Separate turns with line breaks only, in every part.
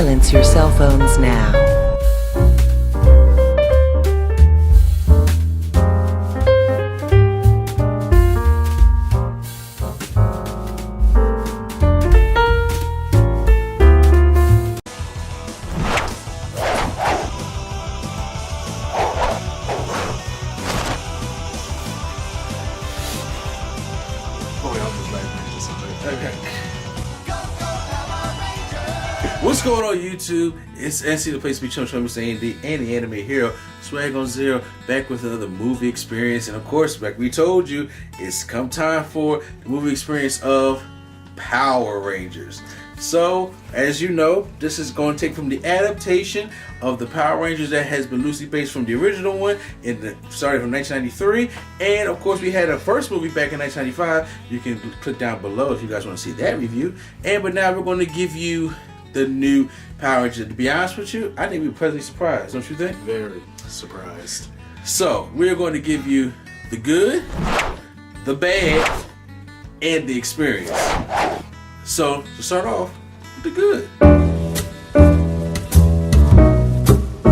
Silence your cell phones now.
What's going on YouTube? It's NC, the place to be chum chum, Mr. Andy, and the anime hero, Swag on Zero, back with another movie experience. And of course, like we told you, it's come time for the movie experience of Power Rangers. So, as you know, this is going to take from the adaptation of the Power Rangers that has been loosely based from the original one, started from 1993. And of course, we had a first movie back in 1995. You can click down below if you guys want to see that review. But now we're going to give you the new Power Rangers. To be honest with you, I think we were pleasantly surprised, don't you think?
Very surprised.
So, we're going to give you the good, the bad, and the experience. So, to start off with the good.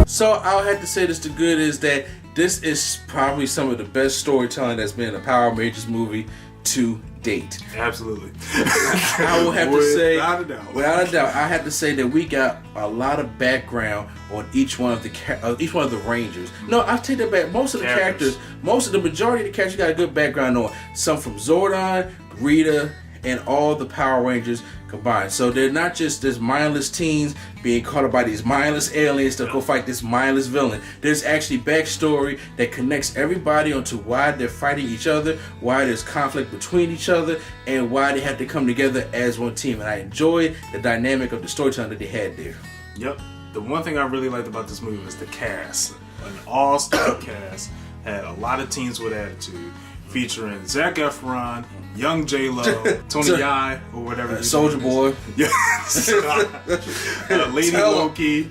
So, I'll have to say this, the good is that this is probably some of the best storytelling that's been in a Power Rangers movie to date.
Absolutely.
I will have to say,
without a doubt,
I have to say that we got a lot of background on each one of the Rangers. No, I take that back. Most of the characters, the majority of the characters, got a good background on. Some from Zordon, Rita, and all the Power Rangers combined. So they're not just this mindless teens being caught up by these mindless aliens to go fight this mindless villain. There's actually backstory that connects everybody onto why they're fighting each other, why there's conflict between each other, and why they have to come together as one team. And I enjoyed the dynamic of the storytelling that they had there.
Yep. The one thing I really liked about this movie was the cast. An all-star cast. Had a lot of teens with attitude. Featuring Zac Efron, Young J-Lo, Tony Yai, or whatever.
Soldier Boy.
Yes. Lady Loki,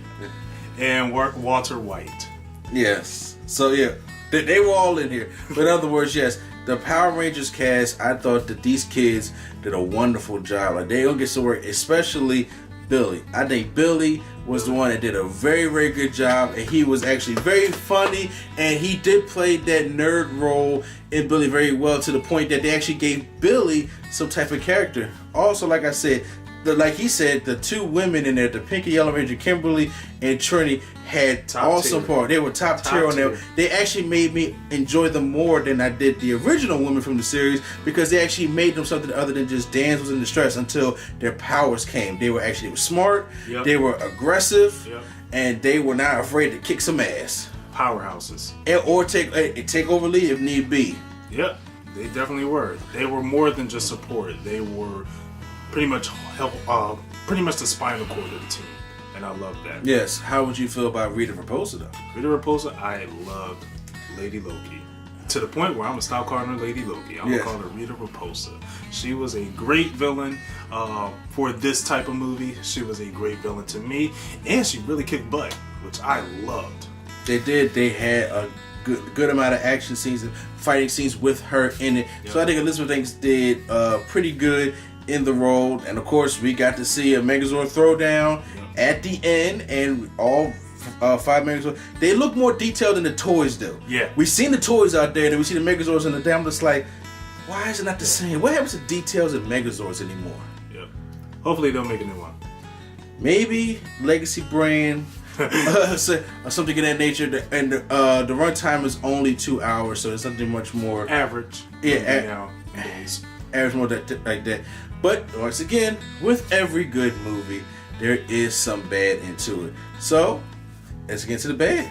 and Walter White.
Yes. So yeah, they were all in here. But in other words, yes, the Power Rangers cast, I thought that these kids did a wonderful job. Like, they don't get to work, especially Billy. I think Billy was the one that did a very, very good job, and he was actually very funny, and he did play that nerd role in Billy very well, to the point that they actually gave Billy some type of character. Also, like I said, like he said, the two women in there, the Pink and Yellow Ranger, Kimberly and Trini, had awesome part. They were top tier on there. They actually made me enjoy them more than I did the original women from the series, because they actually made them something other than just damsels in distress until their powers came. They were smart, they were aggressive, and they were not afraid to kick some ass.
Powerhouses.
Or take over lead if need be.
Yep, they definitely were. They were more than just support. They were pretty much the spinal cord of the team. And I love that.
Yes. How would you feel about Rita Repulsa, though?
Rita Repulsa, I loved Lady Loki. To the point where I'm going to stop calling her Lady Loki. I'm going to call her Rita Repulsa. She was a great villain for this type of movie. She was a great villain to me. And she really kicked butt, which I loved.
They did. They had a good amount of action scenes and fighting scenes with her in it. Yep. So I think Elizabeth Banks did pretty good in the role. And of course, we got to see a Megazord throwdown at the end, and all 5 Megazords. They look more detailed than the toys, though. Yeah. We've seen the toys out there, and we see the Megazords in the damn. It's like, why is it not the same? What happens to details of Megazords anymore?
Yep. Hopefully, they'll make a new one.
Maybe Legacy brand. Something of that nature, and the runtime is only 2 hours, so it's something much more
average.
Yeah, average more like that. But once again, with every good movie, there is some bad into it. So let's get to the bad.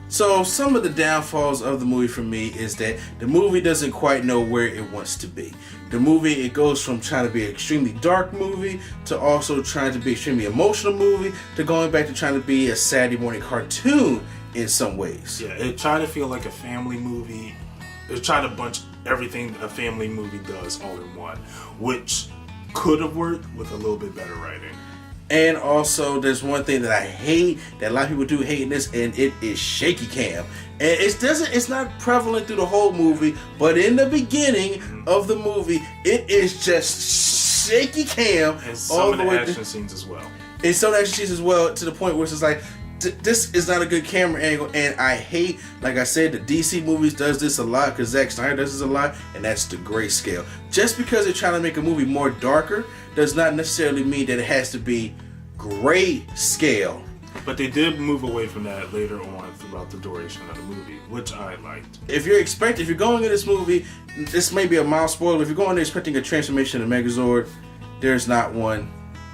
So some of the downfalls of the movie for me is that the movie doesn't quite know where it wants to be. The movie, it goes from trying to be an extremely dark movie to also trying to be an extremely emotional movie to going back to trying to be a Saturday morning cartoon in some ways.
Yeah, it tried to feel like a family movie. It tried to bunch everything a family movie does all in one, which could have worked with a little bit better writing.
And also, there's one thing that I hate, that a lot of people do hate in this, and it is shaky cam. And it's not prevalent through the whole movie, but in the beginning of the movie, it is just shaky cam.
And some of the action scenes as well.
And some action scenes as well, to the point where it's just like, this is not a good camera angle, and I hate, like I said, the DC movies does this a lot, because Zack Snyder does this a lot, and that's the grayscale. Just because they're trying to make a movie more darker does not necessarily mean that it has to be grayscale.
But they did move away from that later on throughout the duration of the movie, which I liked.
If you're going in this movie, this may be a mild spoiler, if you're going there expecting a transformation of Megazord, there's not one.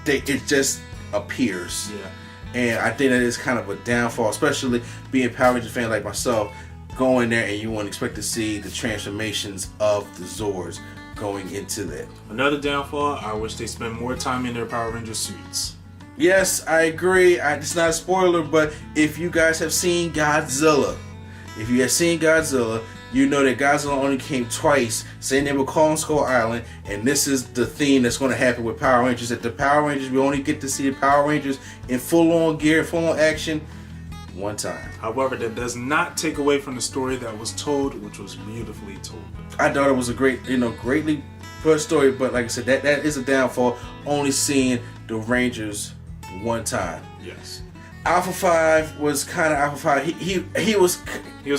It just appears.
Yeah.
And I think that is kind of a downfall, especially being a Power Rangers fan like myself, going there and you won't expect to see the transformations of the Zords going into that.
Another downfall, I wish they spent more time in their Power Ranger suits.
Yes, I agree. It's not a spoiler, but if you guys have seen Godzilla, you know that Godzilla only came twice, saying they were calling Skull Island, and this is the theme that's going to happen with Power Rangers. That the Power Rangers, we only get to see the Power Rangers in full-on gear, full-on action, one time.
However, that does not take away from the story that was told, which was beautifully told.
I thought it was a greatly put story, but like I said, that is a downfall, only seeing the Rangers one time.
Yes.
Alpha 5 was kind of Alpha 5. He was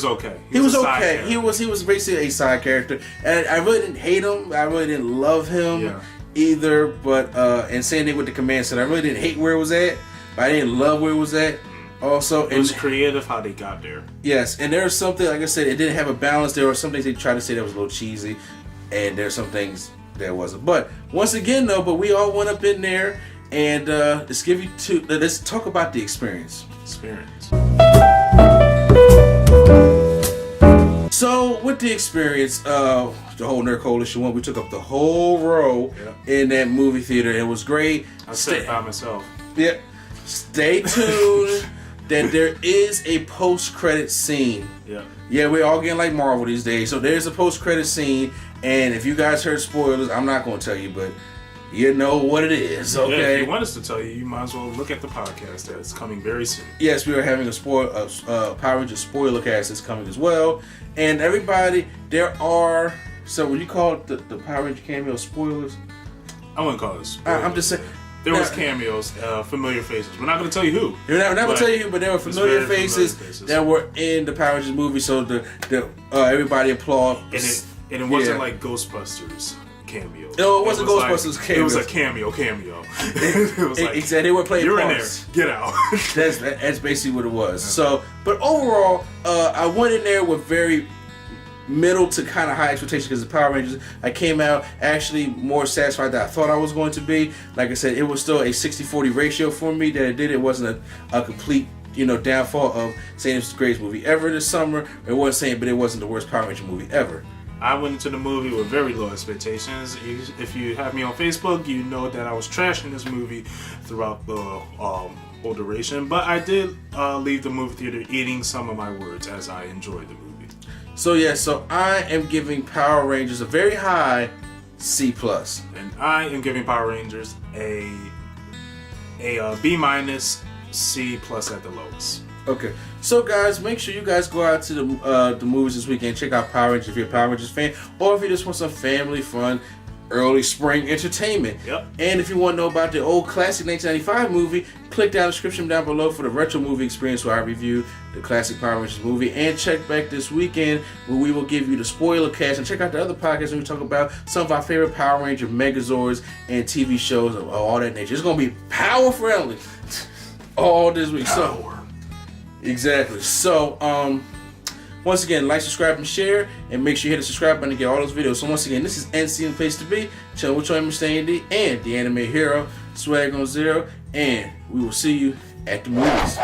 okay. He was okay. He was basically a side character, and I really didn't hate him. I really didn't love him either. But and same thing with the command center. I really didn't hate where it was at, but I didn't love where it was at. Also,
it was creative how they got there.
Yes, and there was something, like I said, it didn't have a balance. There were some things they tried to say that was a little cheesy, and there's some things that wasn't. But once again, though, we all went up in there. And let's talk about the experience. So with the experience, the whole Nerd Coalition one, we took up the whole row in that movie theater. It was great.
I sat by myself.
Yeah. Stay tuned that there is a post-credit scene. Yeah. Yeah, we're all getting like Marvel these days. So there's a post-credit scene, and if you guys heard spoilers, I'm not going to tell you, but you know what it is, okay?
Yeah, if you want us to tell you, you might as well look at the podcast that's coming very soon.
Yes, we are having a Power Rangers spoiler cast that's coming as well. And everybody, there are, so would you call it the Power Ranger cameo spoilers?
I wouldn't call it spoilers.
I'm just saying.
There was cameos, familiar faces. We're not going to tell you who.
We're not going to tell you who, but there were familiar faces that were in the Power Rangers movie, so everybody applaud.
And it wasn't like Ghostbusters cameo.
No, it wasn't Ghostbusters cameo.
It was a cameo. It was like,
exactly, they were playing
you're
parts.
in there, get out.
That's basically what it was. So, but overall, I went in there with very middle to kind of high expectations because the Power Rangers. I came out actually more satisfied than I thought I was going to be. Like I said, it was still a 60-40 ratio for me that it did. It wasn't a complete downfall of saying it's the greatest movie ever this summer. It wasn't saying, but it wasn't the worst Power Ranger movie ever.
I went into the movie with very low expectations. If you have me on Facebook, you know that I was trashing this movie throughout the whole duration. But I did leave the movie theater eating some of my words as I enjoyed the movie.
So I am giving Power Rangers a very high C+.
And I am giving Power Rangers a B-, C+ at the lowest.
Okay, so guys, make sure you guys go out to the movies this weekend. Check out Power Rangers if you're a Power Rangers fan, or if you just want some family fun, early spring entertainment.
Yep.
And if you want to know about the old classic 1995 movie, click down the description down below for the retro movie experience where I review the classic Power Rangers movie. And check back this weekend where we will give you the spoiler cast, and check out the other podcasts where we talk about some of our favorite Power Ranger Megazords and TV shows of all that nature. It's going to be power friendly all this week.
Power.
Exactly. So, once again, like, subscribe, and share, and make sure you hit the subscribe button to get all those videos. So once again, this is NC the Place to Be, chilling with your Mr. D and the Anime Hero, Swag on Zero, and we will see you at the movies.